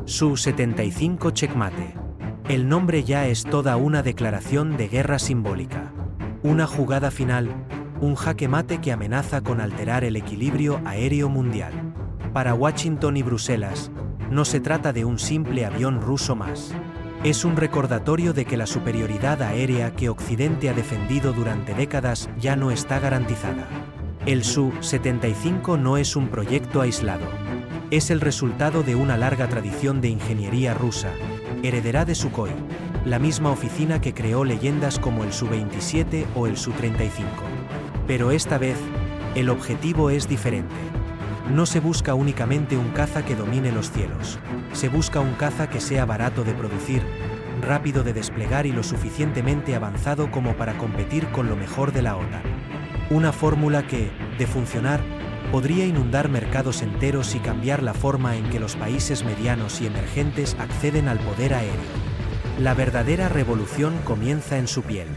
Su-75 Checkmate. El nombre ya es toda una declaración de guerra simbólica. Una jugada final, un jaque mate que amenaza con alterar el equilibrio aéreo mundial. Para Washington y Bruselas, no se trata de un simple avión ruso más. Es un recordatorio de que la superioridad aérea que Occidente ha defendido durante décadas ya no está garantizada. El Su-75 no es un proyecto aislado. Es el resultado de una larga tradición de ingeniería rusa, heredera de Sukhoi, la misma oficina que creó leyendas como el Su-27 o el Su-35. Pero esta vez, el objetivo es diferente. No se busca únicamente un caza que domine los cielos, se busca un caza que sea barato de producir, rápido de desplegar y lo suficientemente avanzado como para competir con lo mejor de la OTAN. Una fórmula que, de funcionar, podría inundar mercados enteros y cambiar la forma en que los países medianos y emergentes acceden al poder aéreo. La verdadera revolución comienza en su piel.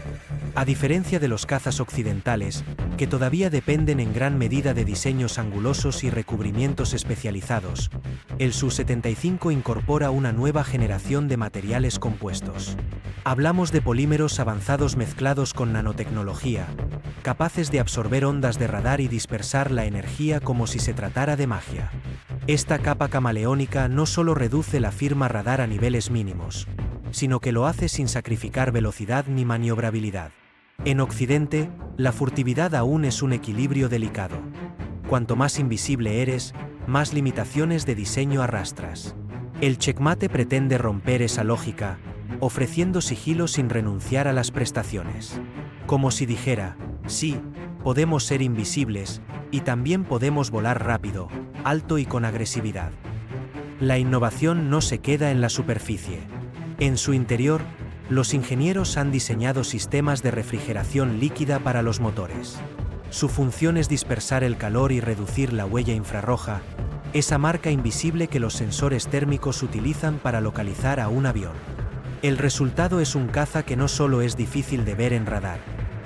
A diferencia de los cazas occidentales, que todavía dependen en gran medida de diseños angulosos y recubrimientos especializados, el Su-75 incorpora una nueva generación de materiales compuestos. Hablamos de polímeros avanzados mezclados con nanotecnología, capaces de absorber ondas de radar y dispersar la energía como si se tratara de magia. Esta capa camaleónica no solo reduce la firma radar a niveles mínimos, sino que lo hace sin sacrificar velocidad ni maniobrabilidad. En Occidente, la furtividad aún es un equilibrio delicado. Cuanto más invisible eres, más limitaciones de diseño arrastras. El Checkmate pretende romper esa lógica, ofreciendo sigilo sin renunciar a las prestaciones. Como si dijera, sí, podemos ser invisibles, y también podemos volar rápido, alto y con agresividad. La innovación no se queda en la superficie. En su interior, los ingenieros han diseñado sistemas de refrigeración líquida para los motores. Su función es dispersar el calor y reducir la huella infrarroja, esa marca invisible que los sensores térmicos utilizan para localizar a un avión. El resultado es un caza que no solo es difícil de ver en radar,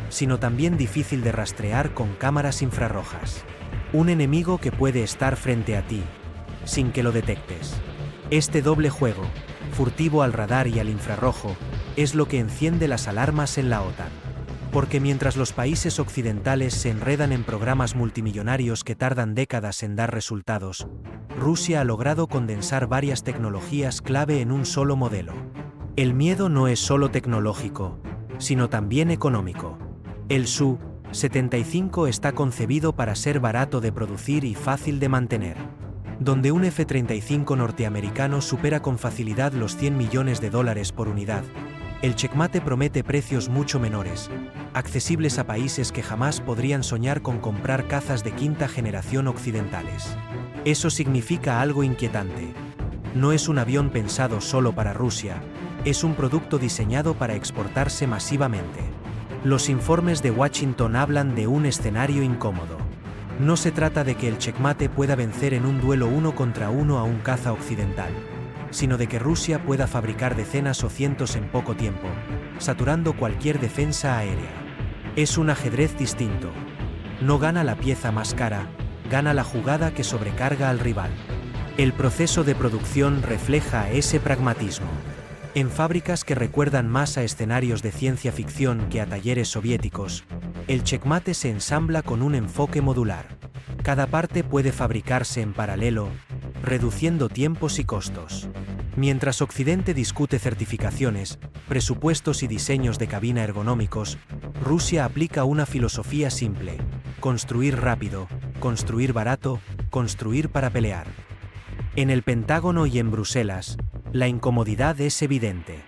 sino también difícil de rastrear con cámaras infrarrojas. Un enemigo que puede estar frente a ti, sin que lo detectes. Este doble juego, furtivo al radar y al infrarrojo, es lo que enciende las alarmas en la OTAN. Porque mientras los países occidentales se enredan en programas multimillonarios que tardan décadas en dar resultados, Rusia ha logrado condensar varias tecnologías clave en un solo modelo. El miedo no es solo tecnológico, sino también económico. El Su-75 está concebido para ser barato de producir y fácil de mantener. Donde un F-35 norteamericano supera con facilidad los $100 millones por unidad, el Checkmate promete precios mucho menores, accesibles a países que jamás podrían soñar con comprar cazas de quinta generación occidentales. Eso significa algo inquietante. No es un avión pensado solo para Rusia, es un producto diseñado para exportarse masivamente. Los informes de Washington hablan de un escenario incómodo. No se trata de que el Checkmate pueda vencer en un duelo 1 contra 1 a un caza occidental, sino de que Rusia pueda fabricar decenas o cientos en poco tiempo, saturando cualquier defensa aérea. Es un ajedrez distinto. No gana la pieza más cara, gana la jugada que sobrecarga al rival. El proceso de producción refleja ese pragmatismo. En fábricas que recuerdan más a escenarios de ciencia ficción que a talleres soviéticos, el Checkmate se ensambla con un enfoque modular. Cada parte puede fabricarse en paralelo, reduciendo tiempos y costos. Mientras Occidente discute certificaciones, presupuestos y diseños de cabina ergonómicos, Rusia aplica una filosofía simple: construir rápido, construir barato, construir para pelear. En el Pentágono y en Bruselas, la incomodidad es evidente.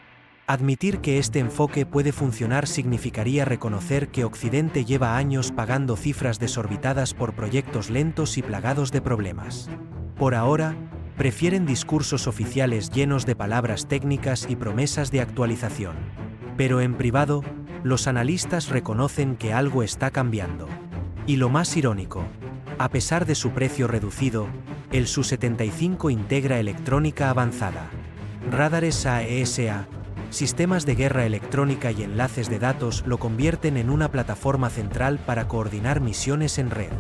Admitir que este enfoque puede funcionar significaría reconocer que Occidente lleva años pagando cifras desorbitadas por proyectos lentos y plagados de problemas. Por ahora, prefieren discursos oficiales llenos de palabras técnicas y promesas de actualización. Pero en privado, los analistas reconocen que algo está cambiando. Y lo más irónico, a pesar de su precio reducido, el Su-75 integra electrónica avanzada. Radares AESA, sistemas de guerra electrónica y enlaces de datos lo convierten en una plataforma central para coordinar misiones en red.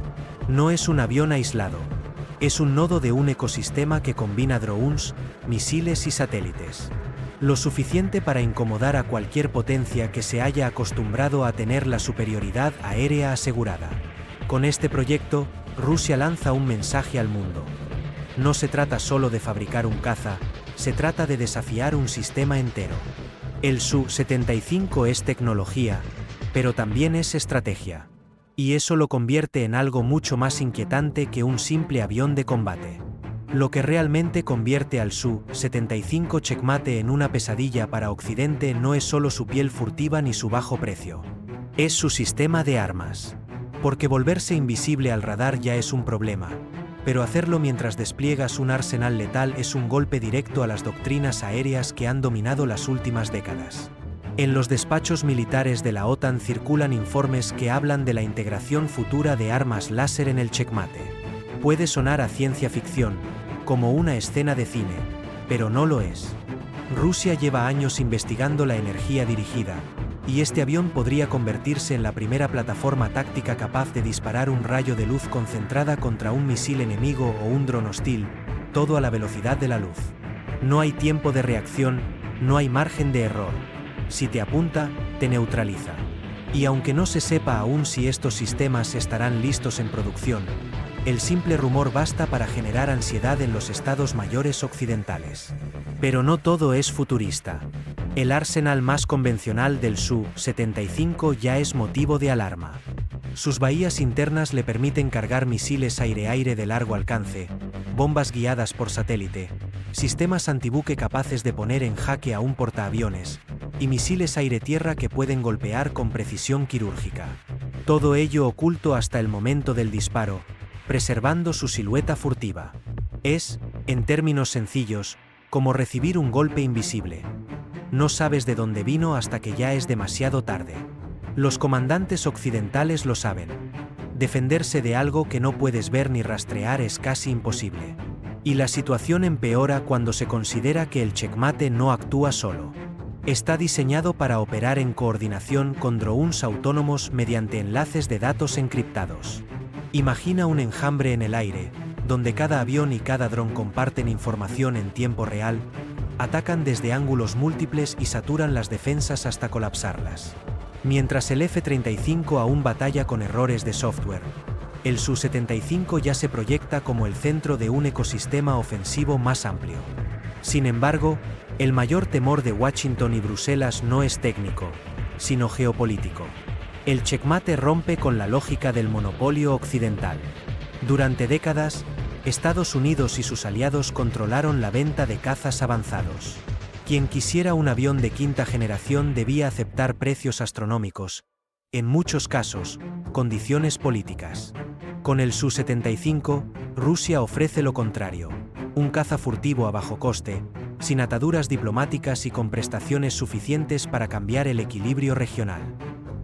No es un avión aislado. Es un nodo de un ecosistema que combina drones, misiles y satélites. Lo suficiente para incomodar a cualquier potencia que se haya acostumbrado a tener la superioridad aérea asegurada. Con este proyecto, Rusia lanza un mensaje al mundo. No se trata solo de fabricar un caza, se trata de desafiar un sistema entero. El Su-75 es tecnología, pero también es estrategia. Y eso lo convierte en algo mucho más inquietante que un simple avión de combate. Lo que realmente convierte al Su-75 checkmate en una pesadilla para Occidente no es solo su piel furtiva ni su bajo precio. Es su sistema de armas. Porque volverse invisible al radar ya es un problema, pero hacerlo mientras despliegas un arsenal letal es un golpe directo a las doctrinas aéreas que han dominado las últimas décadas. En los despachos militares de la OTAN circulan informes que hablan de la integración futura de armas láser en el checkmate. Puede sonar a ciencia ficción, como una escena de cine, pero no lo es. Rusia lleva años investigando la energía dirigida, y este avión podría convertirse en la primera plataforma táctica capaz de disparar un rayo de luz concentrada contra un misil enemigo o un dron hostil, todo a la velocidad de la luz. No hay tiempo de reacción, no hay margen de error. Si te apunta, te neutraliza. Y aunque no se sepa aún si estos sistemas estarán listos en producción, el simple rumor basta para generar ansiedad en los estados mayores occidentales. Pero no todo es futurista. El arsenal más convencional del Su-75 ya es motivo de alarma. Sus bahías internas le permiten cargar misiles aire-aire de largo alcance, bombas guiadas por satélite, sistemas antibuque capaces de poner en jaque a un portaaviones, y misiles aire-tierra que pueden golpear con precisión quirúrgica. Todo ello oculto hasta el momento del disparo, preservando su silueta furtiva. Es, en términos sencillos, como recibir un golpe invisible. No sabes de dónde vino hasta que ya es demasiado tarde. Los comandantes occidentales lo saben. Defenderse de algo que no puedes ver ni rastrear es casi imposible. Y la situación empeora cuando se considera que el checkmate no actúa solo. Está diseñado para operar en coordinación con drones autónomos mediante enlaces de datos encriptados. Imagina un enjambre en el aire, donde cada avión y cada dron comparten información en tiempo real, atacan desde ángulos múltiples y saturan las defensas hasta colapsarlas. Mientras el F-35 aún batalla con errores de software, el Su-75 ya se proyecta como el centro de un ecosistema ofensivo más amplio. Sin embargo, el mayor temor de Washington y Bruselas no es técnico, sino geopolítico. El checkmate rompe con la lógica del monopolio occidental. Durante décadas, Estados Unidos y sus aliados controlaron la venta de cazas avanzados. Quien quisiera un avión de quinta generación debía aceptar precios astronómicos, en muchos casos, condiciones políticas. Con el Su-75, Rusia ofrece lo contrario, un caza furtivo a bajo coste, sin ataduras diplomáticas y con prestaciones suficientes para cambiar el equilibrio regional.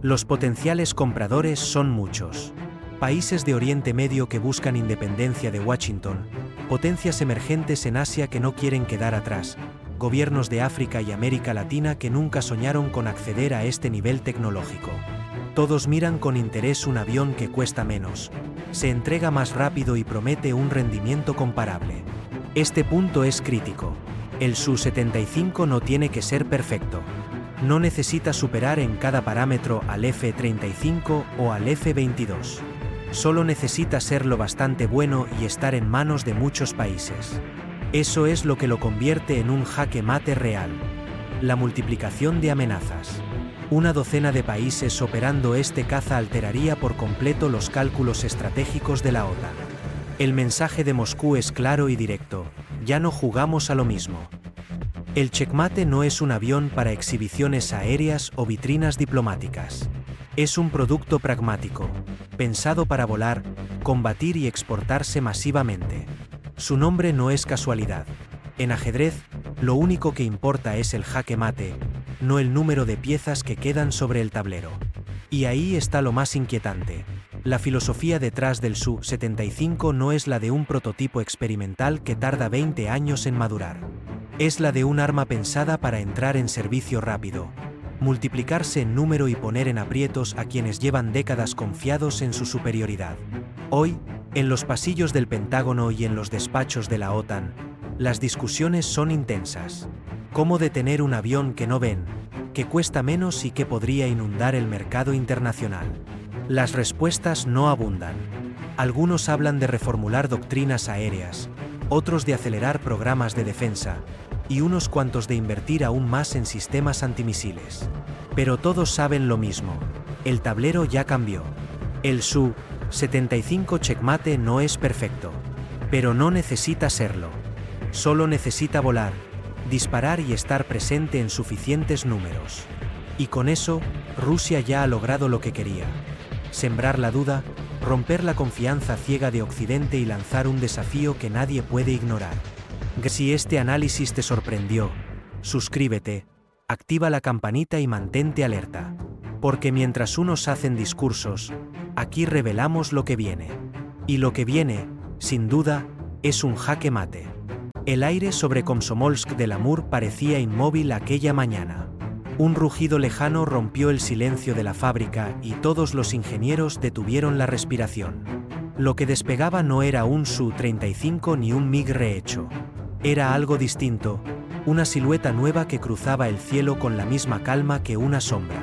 Los potenciales compradores son muchos. Países de Oriente Medio que buscan independencia de Washington, potencias emergentes en Asia que no quieren quedar atrás, gobiernos de África y América Latina que nunca soñaron con acceder a este nivel tecnológico. Todos miran con interés un avión que cuesta menos, se entrega más rápido y promete un rendimiento comparable. Este punto es crítico. El Su-75 no tiene que ser perfecto. No necesita superar en cada parámetro al F-35 o al F-22. Solo necesita ser lo bastante bueno y estar en manos de muchos países. Eso es lo que lo convierte en un jaque mate real. La multiplicación de amenazas. Una docena de países operando este caza alteraría por completo los cálculos estratégicos de la OTAN. El mensaje de Moscú es claro y directo: ya no jugamos a lo mismo. El checkmate no es un avión para exhibiciones aéreas o vitrinas diplomáticas. Es un producto pragmático, pensado para volar, combatir y exportarse masivamente. Su nombre no es casualidad. En ajedrez, lo único que importa es el jaque mate, no el número de piezas que quedan sobre el tablero. Y ahí está lo más inquietante. La filosofía detrás del Su-75 no es la de un prototipo experimental que tarda 20 años en madurar. Es la de un arma pensada para entrar en servicio rápido, multiplicarse en número y poner en aprietos a quienes llevan décadas confiados en su superioridad. Hoy, En los pasillos del Pentágono y en los despachos de la OTAN, las discusiones son intensas. ¿Cómo detener un avión que no ven, que cuesta menos y que podría inundar el mercado internacional? Las respuestas no abundan. Algunos hablan de reformular doctrinas aéreas, otros de acelerar programas de defensa, y unos cuantos de invertir aún más en sistemas antimisiles. Pero todos saben lo mismo: el tablero ya cambió. El Su-75 Checkmate no es perfecto, pero no necesita serlo. Solo necesita volar, disparar y estar presente en suficientes números. Y con eso, Rusia ya ha logrado lo que quería: sembrar la duda, romper la confianza ciega de Occidente y lanzar un desafío que nadie puede ignorar. Si este análisis te sorprendió, suscríbete, activa la campanita y mantente alerta. Porque mientras unos hacen discursos, aquí revelamos lo que viene. Y lo que viene, sin duda, es un jaque mate. El aire sobre Komsomolsk del Amur parecía inmóvil aquella mañana. Un rugido lejano rompió el silencio de la fábrica y todos los ingenieros detuvieron la respiración. Lo que despegaba no era un Su-35 ni un MiG rehecho. Era algo distinto, una silueta nueva que cruzaba el cielo con la misma calma que una sombra.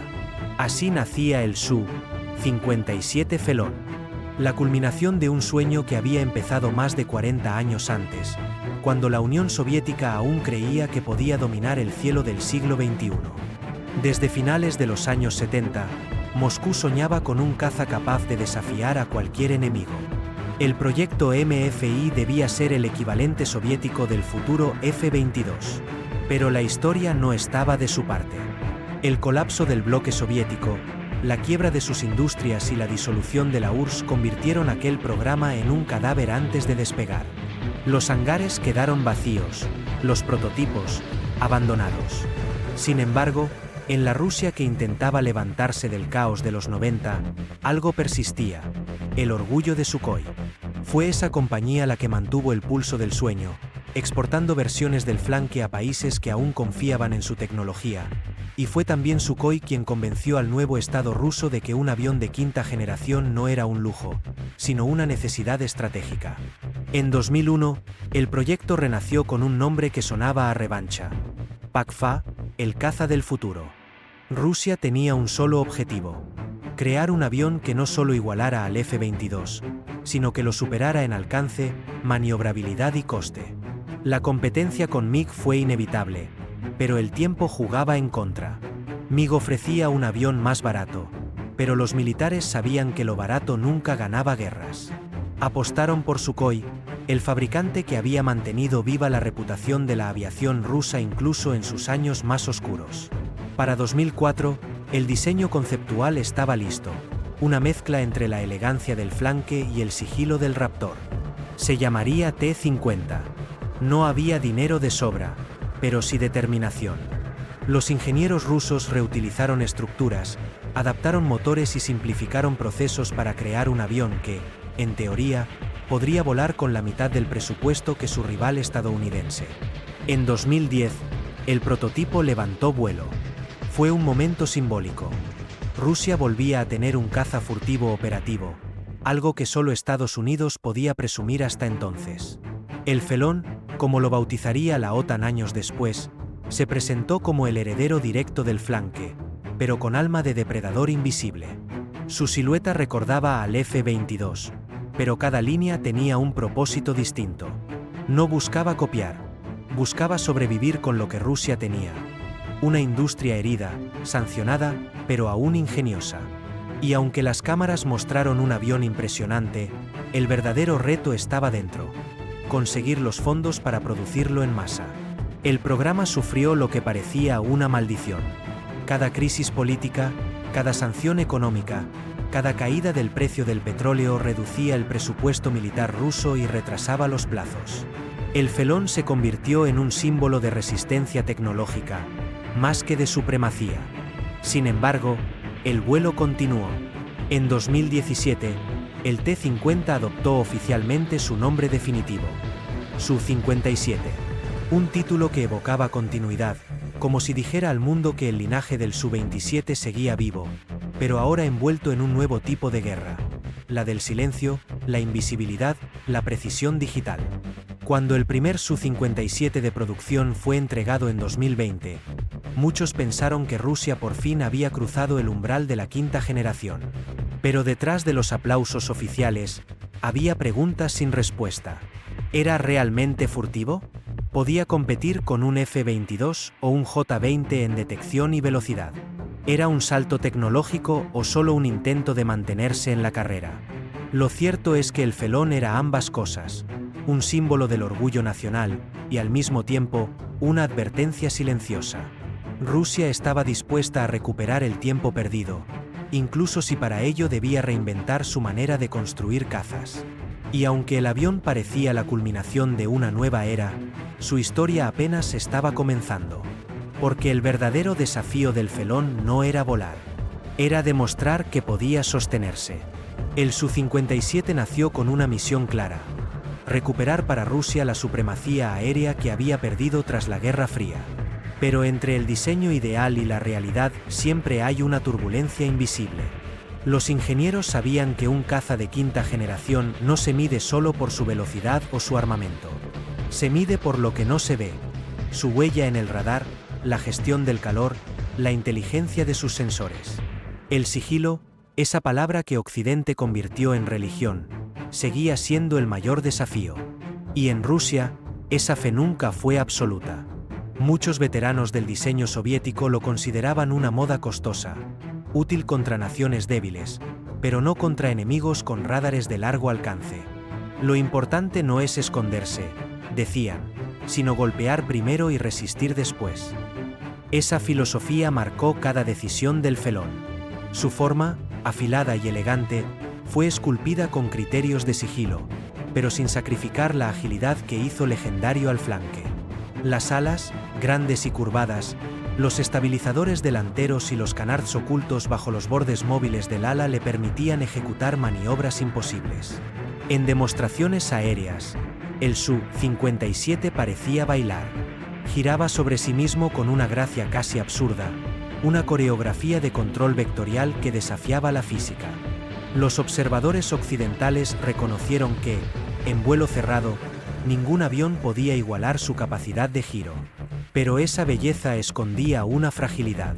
Así nacía el Su-57 Felón. La culminación de un sueño que había empezado más de 40 años antes, cuando la Unión Soviética aún creía que podía dominar el cielo del siglo XXI. Desde finales de los años 70, Moscú soñaba con un caza capaz de desafiar a cualquier enemigo. El proyecto MFI debía ser el equivalente soviético del futuro F-22. Pero la historia no estaba de su parte. El colapso del bloque soviético, la quiebra de sus industrias y la disolución de la URSS convirtieron aquel programa en un cadáver antes de despegar. Los hangares quedaron vacíos, los prototipos, abandonados. Sin embargo, en la Rusia que intentaba levantarse del caos de los 90, algo persistía: el orgullo de Sukhoi. Fue esa compañía la que mantuvo el pulso del sueño, exportando versiones del flanque a países que aún confiaban en su tecnología, y fue también Sukhoi quien convenció al nuevo Estado ruso de que un avión de quinta generación no era un lujo, sino una necesidad estratégica. En 2001, el proyecto renació con un nombre que sonaba a revancha: Pakfa, el caza del futuro. Rusia tenía un solo objetivo: crear un avión que no solo igualara al F-22, sino que lo superara en alcance, maniobrabilidad y coste. La competencia con MiG fue inevitable, pero el tiempo jugaba en contra. MiG ofrecía un avión más barato, pero los militares sabían que lo barato nunca ganaba guerras. Apostaron por Sukhoi, el fabricante que había mantenido viva la reputación de la aviación rusa incluso en sus años más oscuros. Para 2004, el diseño conceptual estaba listo, una mezcla entre la elegancia del flanque y el sigilo del Raptor. Se llamaría T-50. No había dinero de sobra, pero sí determinación. Los ingenieros rusos reutilizaron estructuras, adaptaron motores y simplificaron procesos para crear un avión que, en teoría, podría volar con la mitad del presupuesto que su rival estadounidense. En 2010, el prototipo levantó vuelo. Fue un momento simbólico. Rusia volvía a tener un caza furtivo operativo, algo que solo Estados Unidos podía presumir hasta entonces. El Felón, como lo bautizaría la OTAN años después, se presentó como el heredero directo del flanque, pero con alma de depredador invisible. Su silueta recordaba al F-22, pero cada línea tenía un propósito distinto. No buscaba copiar, buscaba sobrevivir con lo que Rusia tenía: una industria herida, sancionada, pero aún ingeniosa. Y aunque las cámaras mostraron un avión impresionante, el verdadero reto estaba dentro: conseguir los fondos para producirlo en masa. El programa sufrió lo que parecía una maldición. Cada crisis política, cada sanción económica, cada caída del precio del petróleo reducía el presupuesto militar ruso y retrasaba los plazos. El Felón se convirtió en un símbolo de resistencia tecnológica, más que de supremacía. Sin embargo, el vuelo continuó. En 2017, el T-50 adoptó oficialmente su nombre definitivo: Su-57. Un título que evocaba continuidad, como si dijera al mundo que el linaje del Su-27 seguía vivo, pero ahora envuelto en un nuevo tipo de guerra. la del silencio, la invisibilidad, la precisión digital. Cuando el primer Su-57 de producción fue entregado en 2020, muchos pensaron que Rusia por fin había cruzado el umbral de la quinta generación. Pero detrás de los aplausos oficiales, había preguntas sin respuesta. ¿Era realmente furtivo? ¿Podía competir con un F-22 o un J-20 en detección y velocidad? ¿Era un salto tecnológico o solo un intento de mantenerse en la carrera? Lo cierto es que el Felón era ambas cosas, un símbolo del orgullo nacional y al mismo tiempo, una advertencia silenciosa. Rusia estaba dispuesta a recuperar el tiempo perdido, incluso si para ello debía reinventar su manera de construir cazas. Y aunque el avión parecía la culminación de una nueva era, su historia apenas estaba comenzando. Porque el verdadero desafío del Felón no era volar, era demostrar que podía sostenerse. El Su-57 nació con una misión clara: recuperar para Rusia la supremacía aérea que había perdido tras la Guerra Fría. Pero entre el diseño ideal y la realidad siempre hay una turbulencia invisible. Los ingenieros sabían que un caza de quinta generación no se mide solo por su velocidad o su armamento. Se mide por lo que no se ve: su huella en el radar, la gestión del calor, la inteligencia de sus sensores. El sigilo, esa palabra que Occidente convirtió en religión, seguía siendo el mayor desafío. Y en Rusia, esa fe nunca fue absoluta. Muchos veteranos del diseño soviético lo consideraban una moda costosa, útil contra naciones débiles, pero no contra enemigos con radares de largo alcance. Lo importante no es esconderse, decían, sino golpear primero y resistir después. Esa filosofía marcó cada decisión del Felón. Su forma, afilada y elegante, fue esculpida con criterios de sigilo, pero sin sacrificar la agilidad que hizo legendario al flanque. Las alas, grandes y curvadas, los estabilizadores delanteros y los canards ocultos bajo los bordes móviles del ala le permitían ejecutar maniobras imposibles. En demostraciones aéreas, el Su-57 parecía bailar. Giraba sobre sí mismo con una gracia casi absurda, una coreografía de control vectorial que desafiaba la física. Los observadores occidentales reconocieron que, en vuelo cerrado, ningún avión podía igualar su capacidad de giro. Pero esa belleza escondía una fragilidad.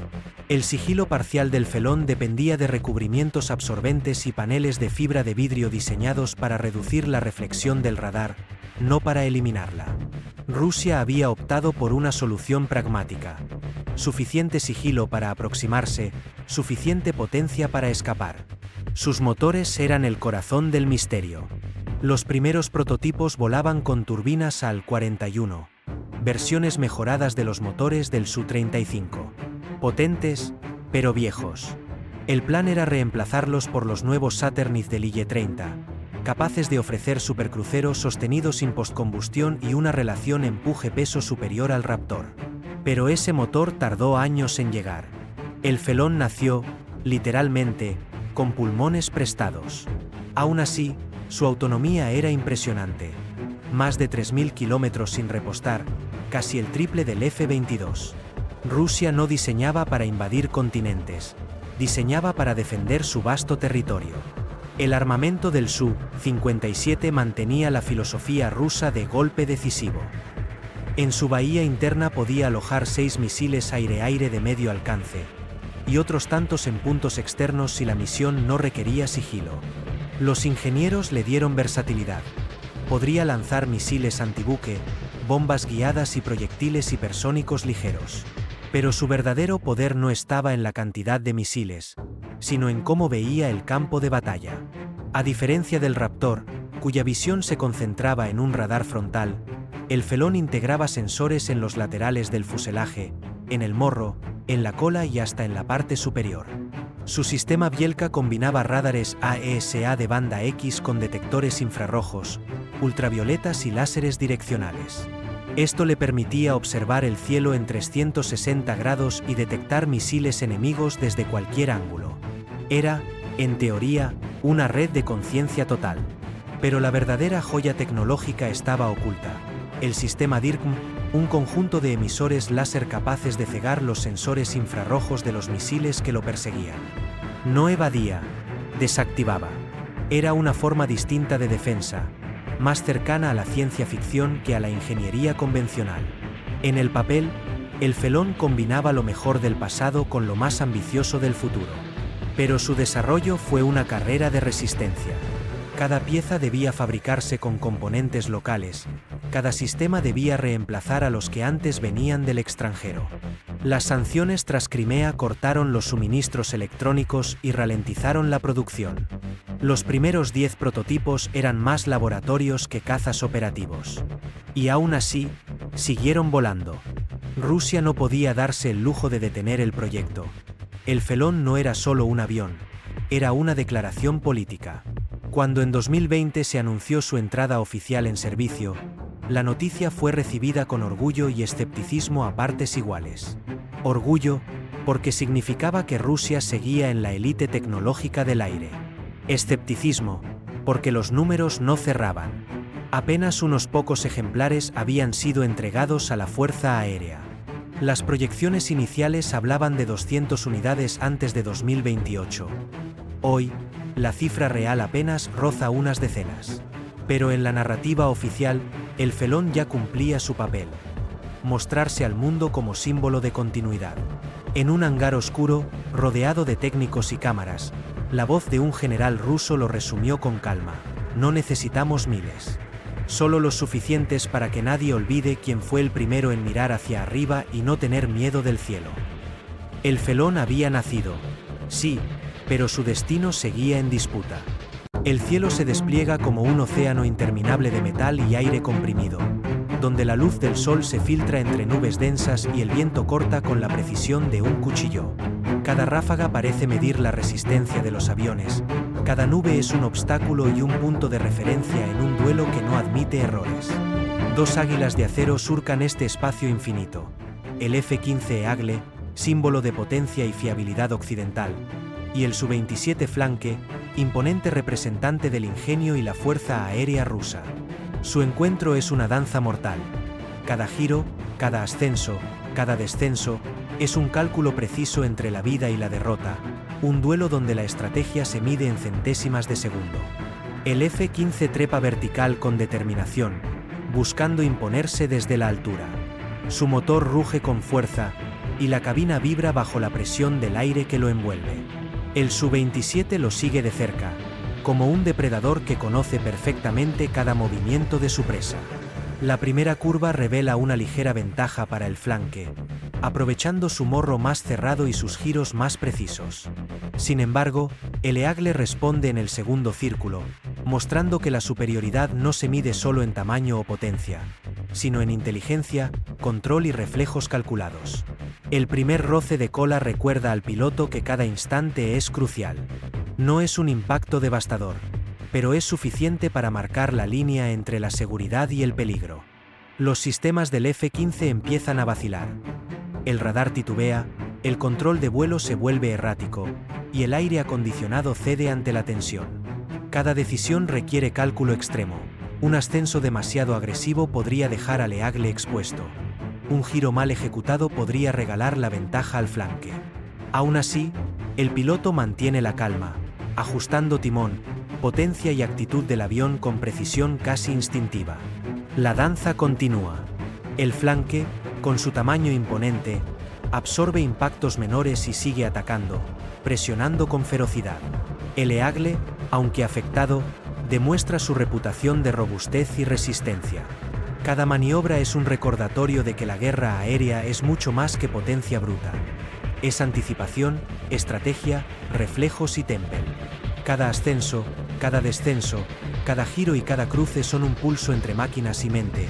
El sigilo parcial del Felón dependía de recubrimientos absorbentes y paneles de fibra de vidrio diseñados para reducir la reflexión del radar, no para eliminarla. Rusia había optado por una solución pragmática. Suficiente sigilo para aproximarse, suficiente potencia para escapar. Sus motores eran el corazón del misterio. Los primeros prototipos volaban con turbinas AL 41, versiones mejoradas de los motores del Su-35. Potentes, pero viejos. El plan era reemplazarlos por los nuevos Saturnis del IL-30, capaces de ofrecer supercruceros sostenidos sin postcombustión y una relación empuje-peso superior al Raptor. Pero ese motor tardó años en llegar. El Felón nació, literalmente, con pulmones prestados. Aún así, su autonomía era impresionante. Más de 3.000 kilómetros sin repostar, casi el triple del F-22. Rusia no diseñaba para invadir continentes, diseñaba para defender su vasto territorio. El armamento del Su-57 mantenía la filosofía rusa de golpe decisivo. En su bahía interna podía alojar 6 misiles aire-aire de medio alcance, y otros tantos en puntos externos si la misión no requería sigilo. Los ingenieros le dieron versatilidad. Podría lanzar misiles antibuque, bombas guiadas y proyectiles hipersónicos ligeros. Pero su verdadero poder no estaba en la cantidad de misiles, sino en cómo veía el campo de batalla. A diferencia del Raptor, cuya visión se concentraba en un radar frontal, el Felón integraba sensores en los laterales del fuselaje, en el morro, en la cola y hasta en la parte superior. Su sistema Bielka combinaba radares AESA de banda X con detectores infrarrojos, ultravioletas y láseres direccionales. Esto le permitía observar el cielo en 360 grados y detectar misiles enemigos desde cualquier ángulo. Era, en teoría, una red de conciencia total. Pero la verdadera joya tecnológica estaba oculta. El sistema DIRCM, un conjunto de emisores láser capaces de cegar los sensores infrarrojos de los misiles que lo perseguían. No evadía, desactivaba. Era una forma distinta de defensa, más cercana a la ciencia ficción que a la ingeniería convencional. En el papel, el Felón combinaba lo mejor del pasado con lo más ambicioso del futuro. Pero su desarrollo fue una carrera de resistencia. Cada pieza debía fabricarse con componentes locales, cada sistema debía reemplazar a los que antes venían del extranjero. Las sanciones tras Crimea cortaron los suministros electrónicos y ralentizaron la producción. Los primeros 10 prototipos eran más laboratorios que cazas operativos. Y aún así, siguieron volando. Rusia no podía darse el lujo de detener el proyecto. El Felón no era solo un avión, era una declaración política. Cuando en 2020 se anunció su entrada oficial en servicio, la noticia fue recibida con orgullo y escepticismo a partes iguales. Orgullo, porque significaba que Rusia seguía en la élite tecnológica del aire. Escepticismo, porque los números no cerraban. Apenas unos pocos ejemplares habían sido entregados a la Fuerza Aérea. Las proyecciones iniciales hablaban de 200 unidades antes de 2028. Hoy, la cifra real apenas roza unas decenas. Pero en la narrativa oficial, el Felón ya cumplía su papel: mostrarse al mundo como símbolo de continuidad. En un hangar oscuro, rodeado de técnicos y cámaras, la voz de un general ruso lo resumió con calma: no necesitamos miles. Solo los suficientes para que nadie olvide quién fue el primero en mirar hacia arriba y no tener miedo del cielo. El Felón había nacido, sí, pero su destino seguía en disputa. El cielo se despliega como un océano interminable de metal y aire comprimido, donde la luz del sol se filtra entre nubes densas y el viento corta con la precisión de un cuchillo. Cada ráfaga parece medir la resistencia de los aviones, cada nube es un obstáculo y un punto de referencia en un duelo que no admite errores. Dos águilas de acero surcan este espacio infinito: el F-15 Eagle, símbolo de potencia y fiabilidad occidental, y el Su-27 Flanke, imponente representante del ingenio y la fuerza aérea rusa. Su encuentro es una danza mortal. Cada giro, cada ascenso, cada descenso, es un cálculo preciso entre la vida y la derrota, un duelo donde la estrategia se mide en centésimas de segundo. El F-15 trepa vertical con determinación, buscando imponerse desde la altura. Su motor ruge con fuerza, y la cabina vibra bajo la presión del aire que lo envuelve. El Su-27 lo sigue de cerca, como un depredador que conoce perfectamente cada movimiento de su presa. La primera curva revela una ligera ventaja para el Flanke, aprovechando su morro más cerrado y sus giros más precisos. Sin embargo, el Eagle responde en el segundo círculo, mostrando que la superioridad no se mide solo en tamaño o potencia, sino en inteligencia, control y reflejos calculados. El primer roce de cola recuerda al piloto que cada instante es crucial. No es un impacto devastador, pero es suficiente para marcar la línea entre la seguridad y el peligro. Los sistemas del F-15 empiezan a vacilar. El radar titubea, el control de vuelo se vuelve errático, y el aire acondicionado cede ante la tensión. Cada decisión requiere cálculo extremo. Un ascenso demasiado agresivo podría dejar al Eagle expuesto. Un giro mal ejecutado podría regalar la ventaja al Flanke. Aún así, el piloto mantiene la calma, ajustando timón, potencia y actitud del avión con precisión casi instintiva. La danza continúa. El Flanke, con su tamaño imponente, absorbe impactos menores y sigue atacando, presionando con ferocidad. El Eagle, aunque afectado, demuestra su reputación de robustez y resistencia. Cada maniobra es un recordatorio de que la guerra aérea es mucho más que potencia bruta. Es anticipación, estrategia, reflejos y temple. Cada ascenso, cada descenso, cada giro y cada cruce son un pulso entre máquinas y mente,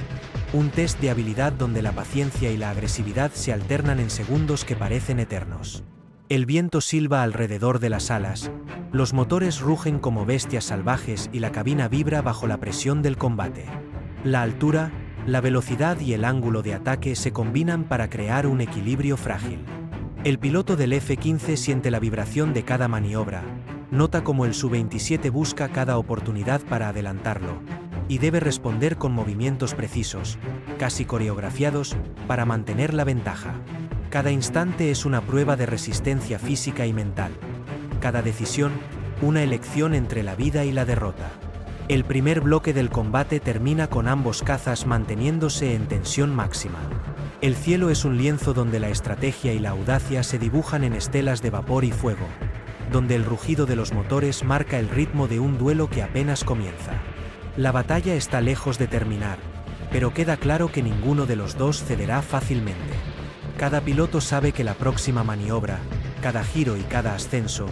un test de habilidad donde la paciencia y la agresividad se alternan en segundos que parecen eternos. El viento silba alrededor de las alas, los motores rugen como bestias salvajes y la cabina vibra bajo la presión del combate. La altura, la velocidad y el ángulo de ataque se combinan para crear un equilibrio frágil. El piloto del F-15 siente la vibración de cada maniobra, nota cómo el Su-27 busca cada oportunidad para adelantarlo, y debe responder con movimientos precisos, casi coreografiados, para mantener la ventaja. Cada instante es una prueba de resistencia física y mental. Cada decisión, una elección entre la vida y la derrota. El primer bloque del combate termina con ambos cazas manteniéndose en tensión máxima. El cielo es un lienzo donde la estrategia y la audacia se dibujan en estelas de vapor y fuego, donde el rugido de los motores marca el ritmo de un duelo que apenas comienza. La batalla está lejos de terminar, pero queda claro que ninguno de los dos cederá fácilmente. Cada piloto sabe que la próxima maniobra, cada giro y cada ascenso,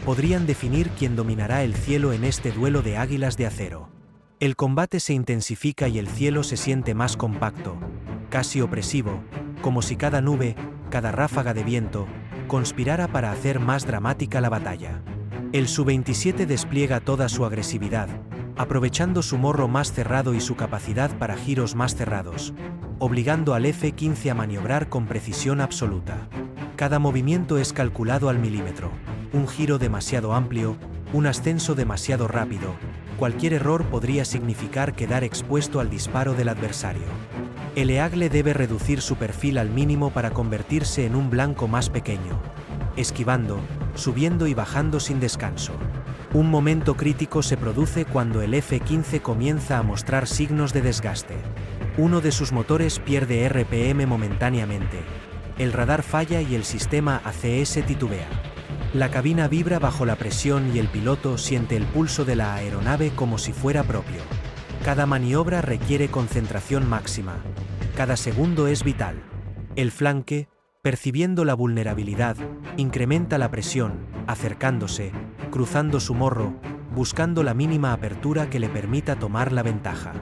podrían definir quién dominará el cielo en este duelo de águilas de acero. El combate se intensifica y el cielo se siente más compacto, casi opresivo, como si cada nube, cada ráfaga de viento, conspirara para hacer más dramática la batalla. El Su-27 despliega toda su agresividad, aprovechando su morro más cerrado y su capacidad para giros más cerrados, obligando al F-15 a maniobrar con precisión absoluta. Cada movimiento es calculado al milímetro. Un giro demasiado amplio, un ascenso demasiado rápido, cualquier error podría significar quedar expuesto al disparo del adversario. El Eagle debe reducir su perfil al mínimo para convertirse en un blanco más pequeño, esquivando, subiendo y bajando sin descanso. Un momento crítico se produce cuando el F-15 comienza a mostrar signos de desgaste. Uno de sus motores pierde RPM momentáneamente, el radar falla y el sistema ACS titubea. La cabina vibra bajo la presión y el piloto siente el pulso de la aeronave como si fuera propio. Cada maniobra requiere concentración máxima. Cada segundo es vital. El flanque, percibiendo la vulnerabilidad, incrementa la presión, acercándose, cruzando su morro, buscando la mínima apertura que le permita tomar la ventaja.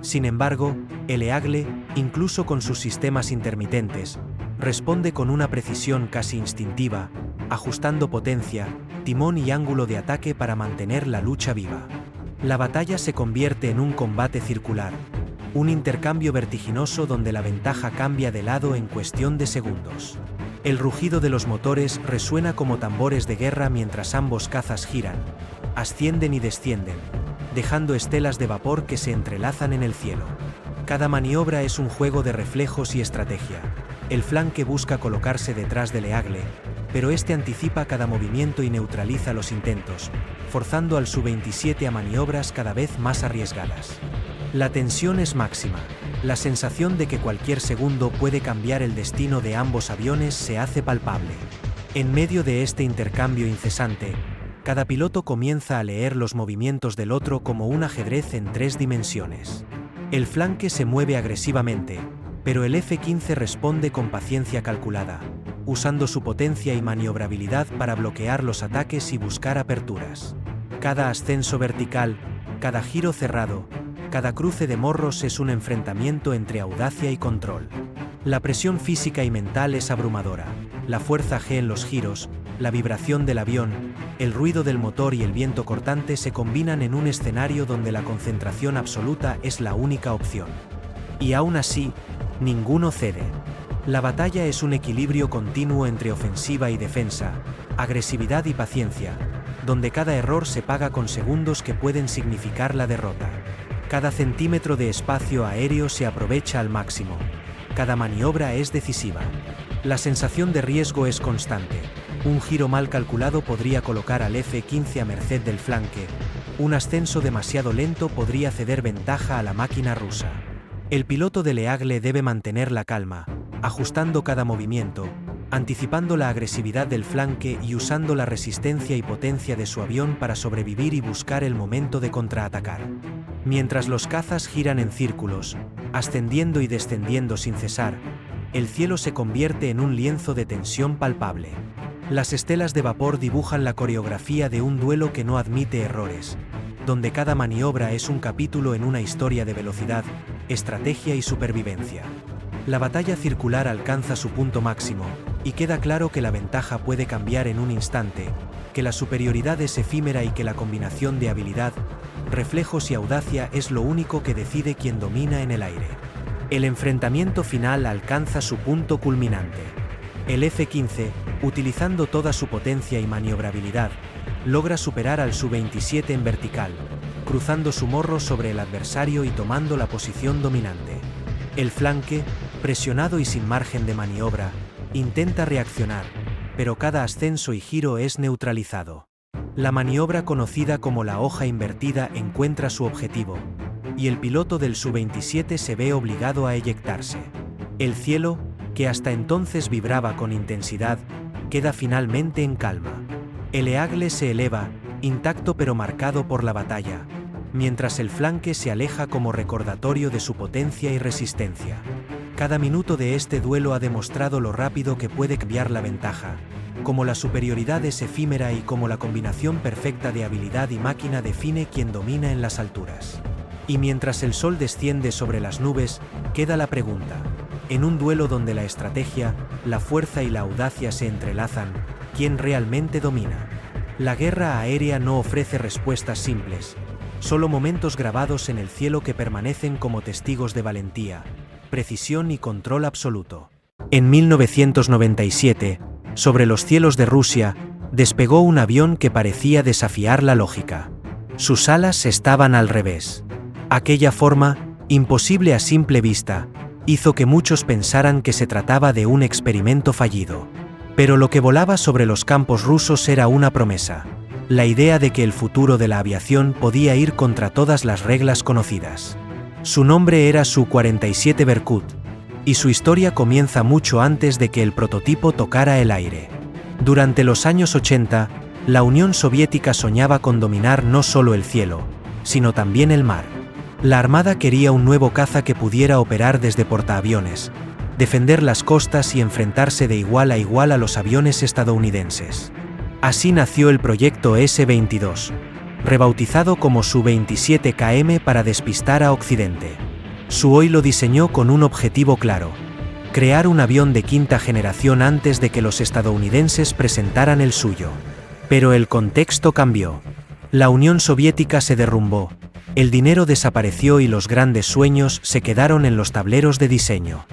Sin embargo, el Eagle, incluso con sus sistemas intermitentes, responde con una precisión casi instintiva, ajustando potencia, timón y ángulo de ataque para mantener la lucha viva. La batalla se convierte en un combate circular, un intercambio vertiginoso donde la ventaja cambia de lado en cuestión de segundos. El rugido de los motores resuena como tambores de guerra mientras ambos cazas giran, ascienden y descienden, dejando estelas de vapor que se entrelazan en el cielo. Cada maniobra es un juego de reflejos y estrategia. El flanque busca colocarse detrás del Eagle, pero este anticipa cada movimiento y neutraliza los intentos, forzando al Su-27 a maniobras cada vez más arriesgadas. La tensión es máxima. La sensación de que cualquier segundo puede cambiar el destino de ambos aviones se hace palpable. En medio de este intercambio incesante, cada piloto comienza a leer los movimientos del otro como un ajedrez en 3 dimensiones. El flanque se mueve agresivamente, pero el F-15 responde con paciencia calculada, usando su potencia y maniobrabilidad para bloquear los ataques y buscar aperturas. Cada ascenso vertical, cada giro cerrado, cada cruce de morros es un enfrentamiento entre audacia y control. La presión física y mental es abrumadora. La fuerza G en los giros, la vibración del avión, el ruido del motor y el viento cortante se combinan en un escenario donde la concentración absoluta es la única opción. Y aún así, ninguno cede. La batalla es un equilibrio continuo entre ofensiva y defensa, agresividad y paciencia, donde cada error se paga con segundos que pueden significar la derrota. Cada centímetro de espacio aéreo se aprovecha al máximo. Cada maniobra es decisiva. La sensación de riesgo es constante. Un giro mal calculado podría colocar al F-15 a merced del flanque. Un ascenso demasiado lento podría ceder ventaja a la máquina rusa. El piloto del Eagle debe mantener la calma, ajustando cada movimiento, anticipando la agresividad del flanque y usando la resistencia y potencia de su avión para sobrevivir y buscar el momento de contraatacar. Mientras los cazas giran en círculos, ascendiendo y descendiendo sin cesar, el cielo se convierte en un lienzo de tensión palpable. Las estelas de vapor dibujan la coreografía de un duelo que no admite errores, donde cada maniobra es un capítulo en una historia de velocidad, estrategia y supervivencia. La batalla circular alcanza su punto máximo, y queda claro que la ventaja puede cambiar en un instante, que la superioridad es efímera y que la combinación de habilidad, reflejos y audacia es lo único que decide quién domina en el aire. El enfrentamiento final alcanza su punto culminante. El F-15, utilizando toda su potencia y maniobrabilidad, logra superar al Su-27 en vertical, cruzando su morro sobre el adversario y tomando la posición dominante. El flanque, presionado y sin margen de maniobra, intenta reaccionar, pero cada ascenso y giro es neutralizado. La maniobra conocida como la hoja invertida encuentra su objetivo, y el piloto del Su-27 se ve obligado a eyectarse. El cielo, que hasta entonces vibraba con intensidad, queda finalmente en calma. El Eagle se eleva, intacto pero marcado por la batalla, mientras el flanque se aleja como recordatorio de su potencia y resistencia. Cada minuto de este duelo ha demostrado lo rápido que puede cambiar la ventaja, como la superioridad es efímera y como la combinación perfecta de habilidad y máquina define quién domina en las alturas. Y mientras el sol desciende sobre las nubes, queda la pregunta: en un duelo donde la estrategia, la fuerza y la audacia se entrelazan, ¿quién realmente domina? La guerra aérea no ofrece respuestas simples, solo momentos grabados en el cielo que permanecen como testigos de valentía, precisión y control absoluto. En 1997, sobre los cielos de Rusia, despegó un avión que parecía desafiar la lógica. Sus alas estaban al revés. Aquella forma, imposible a simple vista, hizo que muchos pensaran que se trataba de un experimento fallido. Pero lo que volaba sobre los campos rusos era una promesa: la idea de que el futuro de la aviación podía ir contra todas las reglas conocidas. Su nombre era Su-47 Berkut, y su historia comienza mucho antes de que el prototipo tocara el aire. Durante los años 80, la Unión Soviética soñaba con dominar no solo el cielo, sino también el mar. La Armada quería un nuevo caza que pudiera operar desde portaaviones, defender las costas y enfrentarse de igual a igual a los aviones estadounidenses. Así nació el proyecto S-22, rebautizado como Su-27KM para despistar a Occidente. Suoi lo diseñó con un objetivo claro: crear un avión de quinta generación antes de que los estadounidenses presentaran el suyo. Pero el contexto cambió. La Unión Soviética se derrumbó, el dinero desapareció y los grandes sueños se quedaron en los tableros de diseño.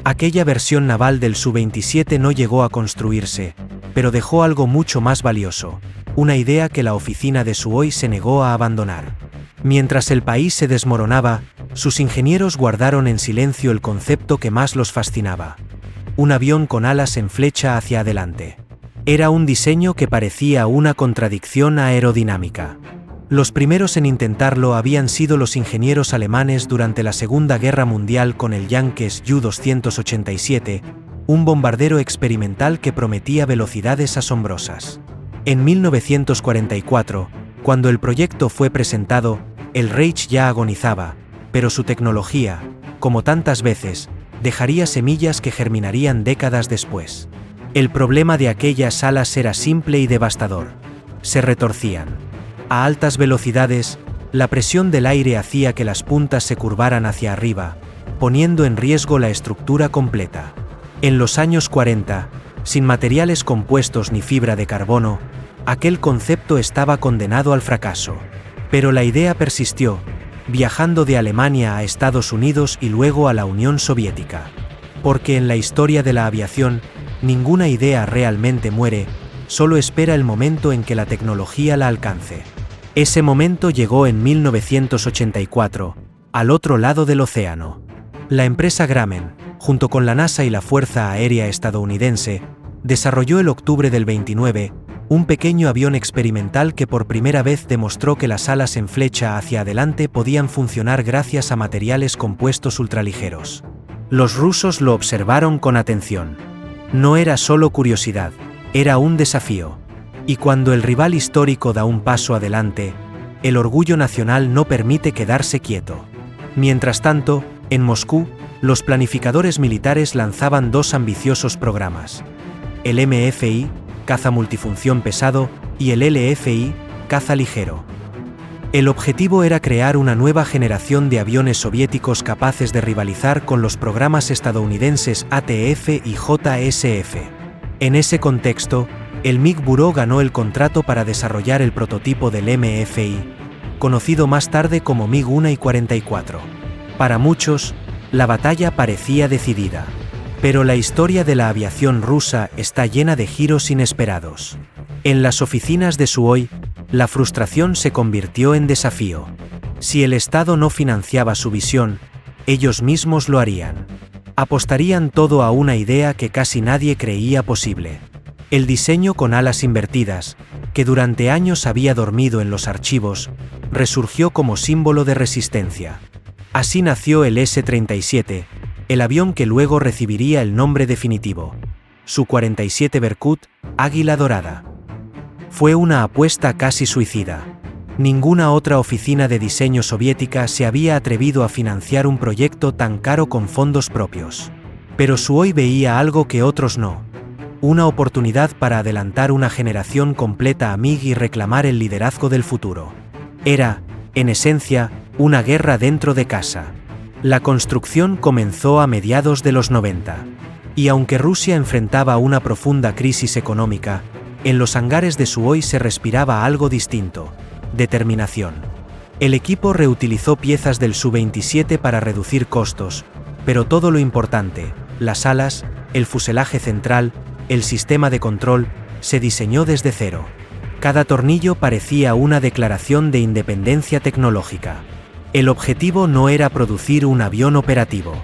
Aquella versión naval del Su-27 no llegó a construirse, pero dejó algo mucho más valioso: una idea que la oficina de Suoi se negó a abandonar. Mientras el país se desmoronaba, sus ingenieros guardaron en silencio el concepto que más los fascinaba: un avión con alas en flecha hacia adelante. Era un diseño que parecía una contradicción aerodinámica. Los primeros en intentarlo habían sido los ingenieros alemanes durante la Segunda Guerra Mundial con el Junkers Ju-287, un bombardero experimental que prometía velocidades asombrosas. En 1944, cuando el proyecto fue presentado, el Reich ya agonizaba, pero su tecnología, como tantas veces, dejaría semillas que germinarían décadas después. El problema de aquellas alas era simple y devastador: se retorcían. A altas velocidades, la presión del aire hacía que las puntas se curvaran hacia arriba, poniendo en riesgo la estructura completa. En los años 40, sin materiales compuestos ni fibra de carbono, aquel concepto estaba condenado al fracaso. Pero la idea persistió, viajando de Alemania a Estados Unidos y luego a la Unión Soviética. Porque en la historia de la aviación, ninguna idea realmente muere, solo espera el momento en que la tecnología la alcance. Ese momento llegó en 1984, al otro lado del océano. La empresa Grumman, junto con la NASA y la Fuerza Aérea Estadounidense, desarrolló el octubre del 29, un pequeño avión experimental que por primera vez demostró que las alas en flecha hacia adelante podían funcionar gracias a materiales compuestos ultraligeros. Los rusos lo observaron con atención. No era solo curiosidad, era un desafío. Y cuando el rival histórico da un paso adelante, el orgullo nacional no permite quedarse quieto. Mientras tanto, en Moscú, los planificadores militares lanzaban dos ambiciosos programas: el MFI, caza multifunción pesado, y el LFI, caza ligero. El objetivo era crear una nueva generación de aviones soviéticos capaces de rivalizar con los programas estadounidenses ATF y JSF. En ese contexto, el MiG Bureau ganó el contrato para desarrollar el prototipo del MFI, conocido más tarde como MiG-1 y 44. Para muchos, la batalla parecía decidida. Pero la historia de la aviación rusa está llena de giros inesperados. En las oficinas de Suoi, la frustración se convirtió en desafío. Si el Estado no financiaba su visión, ellos mismos lo harían. Apostarían todo a una idea que casi nadie creía posible. El diseño con alas invertidas, que durante años había dormido en los archivos, resurgió como símbolo de resistencia. Así nació el S-37, el avión que luego recibiría el nombre definitivo, Su-47 Berkut, Águila Dorada. Fue una apuesta casi suicida. Ninguna otra oficina de diseño soviética se había atrevido a financiar un proyecto tan caro con fondos propios. Pero Sukhoi veía algo que otros no. Una oportunidad para adelantar una generación completa a MiG y reclamar el liderazgo del futuro. Era, en esencia, una guerra dentro de casa. La construcción comenzó a mediados de los 90. Y aunque Rusia enfrentaba una profunda crisis económica, en los hangares de Sukhoi se respiraba algo distinto: determinación. El equipo reutilizó piezas del Su-27 para reducir costos, pero todo lo importante, las alas, el fuselaje central, el sistema de control, se diseñó desde cero. Cada tornillo parecía una declaración de independencia tecnológica. El objetivo no era producir un avión operativo.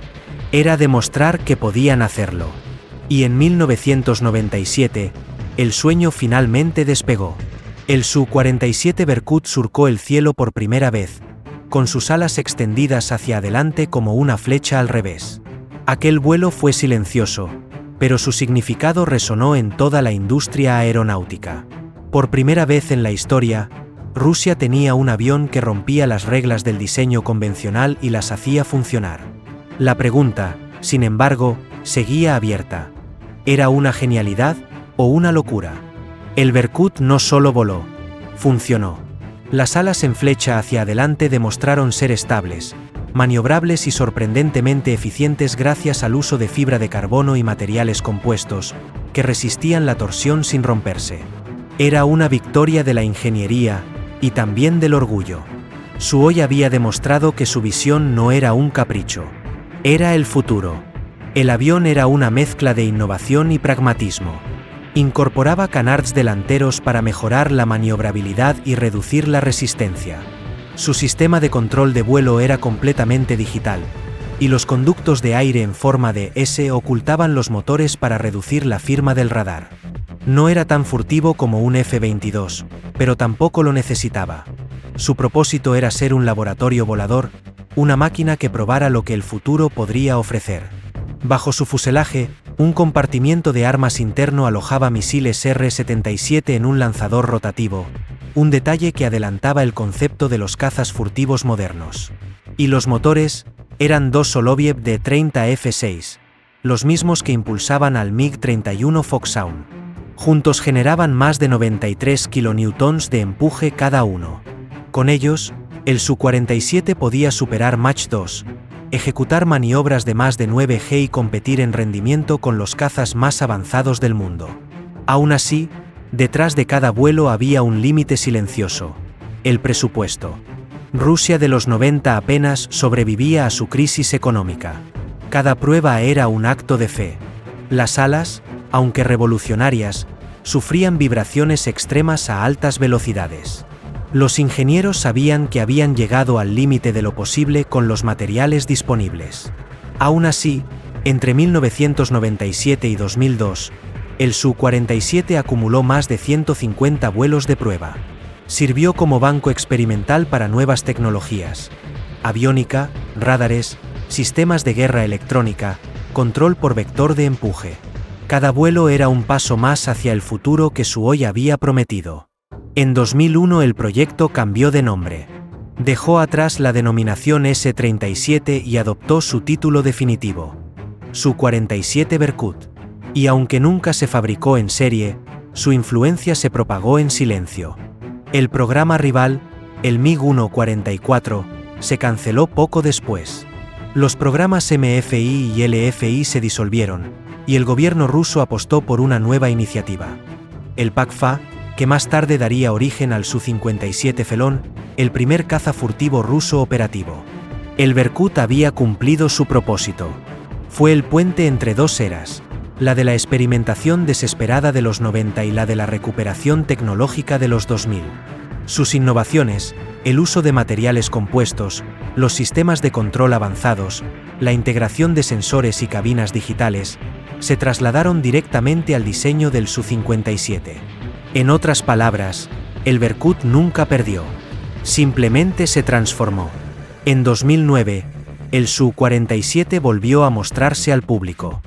Era demostrar que podían hacerlo. Y en 1997, el sueño finalmente despegó. El Su-47 Berkut surcó el cielo por primera vez, con sus alas extendidas hacia adelante como una flecha al revés. Aquel vuelo fue silencioso, pero su significado resonó en toda la industria aeronáutica. Por primera vez en la historia, Rusia tenía un avión que rompía las reglas del diseño convencional y las hacía funcionar. La pregunta, sin embargo, seguía abierta. ¿Era una genialidad o una locura? El Berkut no solo voló, funcionó. Las alas en flecha hacia adelante demostraron ser estables, maniobrables y sorprendentemente eficientes gracias al uso de fibra de carbono y materiales compuestos, que resistían la torsión sin romperse. Era una victoria de la ingeniería, y también del orgullo. Sukhoi había demostrado que su visión no era un capricho. Era el futuro. El avión era una mezcla de innovación y pragmatismo. Incorporaba canards delanteros para mejorar la maniobrabilidad y reducir la resistencia. Su sistema de control de vuelo era completamente digital, y los conductos de aire en forma de S ocultaban los motores para reducir la firma del radar. No era tan furtivo como un F-22, pero tampoco lo necesitaba. Su propósito era ser un laboratorio volador, una máquina que probara lo que el futuro podría ofrecer. Bajo su fuselaje, un compartimiento de armas interno alojaba misiles R-77 en un lanzador rotativo, un detalle que adelantaba el concepto de los cazas furtivos modernos. Y los motores eran dos Soloviev de 30 F6, los mismos que impulsaban al MiG-31 Foxhound. Juntos generaban más de 93 kilonewtons de empuje cada uno. Con ellos, el Su-47 podía superar Mach 2, ejecutar maniobras de más de 9G y competir en rendimiento con los cazas más avanzados del mundo. Aún así, detrás de cada vuelo había un límite silencioso: el presupuesto. Rusia de los 90 apenas sobrevivía a su crisis económica. Cada prueba era un acto de fe. Las alas, aunque revolucionarias, sufrían vibraciones extremas a altas velocidades. Los ingenieros sabían que habían llegado al límite de lo posible con los materiales disponibles. Aún así, entre 1997 y 2002, el Su-47 acumuló más de 150 vuelos de prueba. Sirvió como banco experimental para nuevas tecnologías: aviónica, radares, sistemas de guerra electrónica, control por vector de empuje. Cada vuelo era un paso más hacia el futuro que Sukhoi había prometido. En 2001 el proyecto cambió de nombre. Dejó atrás la denominación S-37 y adoptó su título definitivo: Su-47 Berkut. Y aunque nunca se fabricó en serie, su influencia se propagó en silencio. El programa rival, el MiG-144, se canceló poco después. Los programas MFI y LFI se disolvieron, y el gobierno ruso apostó por una nueva iniciativa: el PAK-FA, que más tarde daría origen al Su-57 Felon, el primer caza furtivo ruso operativo. El Berkut había cumplido su propósito. Fue el puente entre dos eras: la de la experimentación desesperada de los 90 y la de la recuperación tecnológica de los 2000. Sus innovaciones, el uso de materiales compuestos, los sistemas de control avanzados, la integración de sensores y cabinas digitales, se trasladaron directamente al diseño del Su-57. En otras palabras, el Berkut nunca perdió. Simplemente se transformó. En 2009, el Su-47 volvió a mostrarse al público.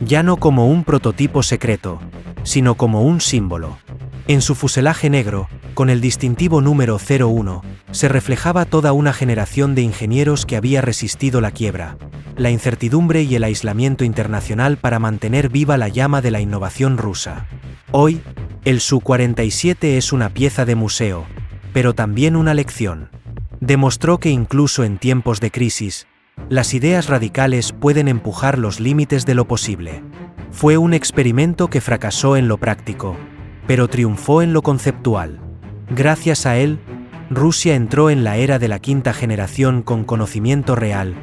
Ya no como un prototipo secreto, sino como un símbolo. En su fuselaje negro, con el distintivo número 01, se reflejaba toda una generación de ingenieros que había resistido la quiebra, la incertidumbre y el aislamiento internacional para mantener viva la llama de la innovación rusa. Hoy, el Su-47 es una pieza de museo, pero también una lección. Demostró que incluso en tiempos de crisis, las ideas radicales pueden empujar los límites de lo posible. Fue un experimento que fracasó en lo práctico, pero triunfó en lo conceptual. Gracias a él, Rusia entró en la era de la quinta generación con conocimiento real,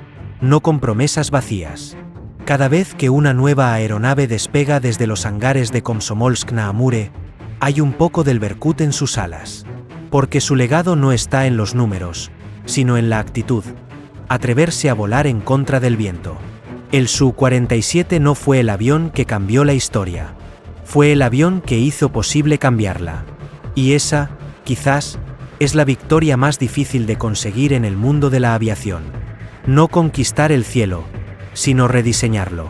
no con promesas vacías. Cada vez que una nueva aeronave despega desde los hangares de Komsomolsk-na-Amure, hay un poco del Berkut en sus alas. Porque su legado no está en los números, sino en la actitud. Atreverse a volar en contra del viento. El Su-47 no fue el avión que cambió la historia. Fue el avión que hizo posible cambiarla. Y esa, quizás, es la victoria más difícil de conseguir en el mundo de la aviación. No conquistar el cielo, sino rediseñarlo.